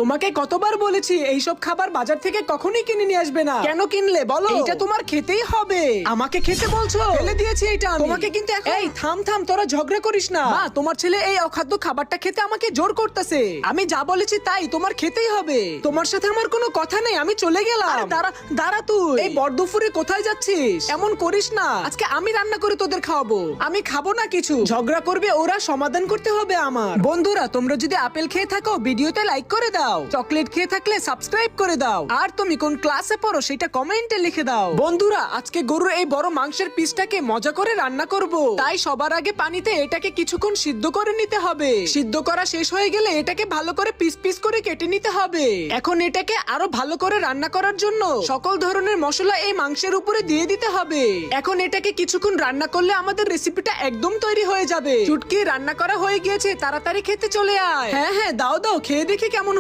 তোমাকে কতবার বলেছি এইসব খাবার বাজার থেকে কখনোই কিনে নিয়ে আসবে না। কেন কিনলে বলো? এটা তোমার খেতেই হবে। আমাকে খেতে বলছো? ফেলে দিয়েছি এটা আমি। তোমাকে কিন্তু এই থাম থাম, তোরা ঝগড়া করিস না। মা, তোমার ছেলে এই অখাদ্য খাবারটা খেতে আমাকে জোর করতেছে। আমি যা বলেছি তাই, তোমার খেতেই হবে। তোমার সাথে আমার কোনো কথা নেই, আমি চলে গেলাম। দাঁড়া দাঁড়া, তুই এই বড়দুপুরে কোথায় যাচ্ছিস? এমন করিস না, আজকে আমি রান্না করে তোদের খাওয়াবো। আমি খাবো না কিছু। ঝগড়া করবে ওরা, সমাধান করতে হবে আমার। বন্ধুরা, তোমরা যদি আপেল খেয়ে থাকো ভিডিওতে লাইক করে দাও, চকলেট খেয়ে থাকলে সাবস্ক্রাইব করে দাও, আর তুমি কোন ক্লাসে পড়ো সেটা কমেন্টে লিখে দাও। বন্ধুরা, আজকে গরুর এই বড় মাংসের পিসটাকে মজা করে রান্না করব। তাই সবার আগে পানিতে এটাকে কিছুক্ষণ সিদ্ধ করে নিতে হবে। সিদ্ধ করা শেষ হয়ে গেলে এটাকে ভালো করে পিস পিস করে কেটে নিতে হবে। এখন এটাকে আরো ভালো করে রান্না করার জন্য সকল ধরনের মশলা এই মাংসের উপরে দিয়ে দিতে হবে। এখন এটাকে কিছুক্ষণ রান্না করলে আমাদের রেসিপিটা একদম তৈরি হয়ে যাবে। চুটকি, রান্না করা হয়ে গিয়েছে, তাড়াতাড়ি খেতে চলে আয়। হ্যাঁ হ্যাঁ, দাও দাও, খেয়ে দেখি কেমন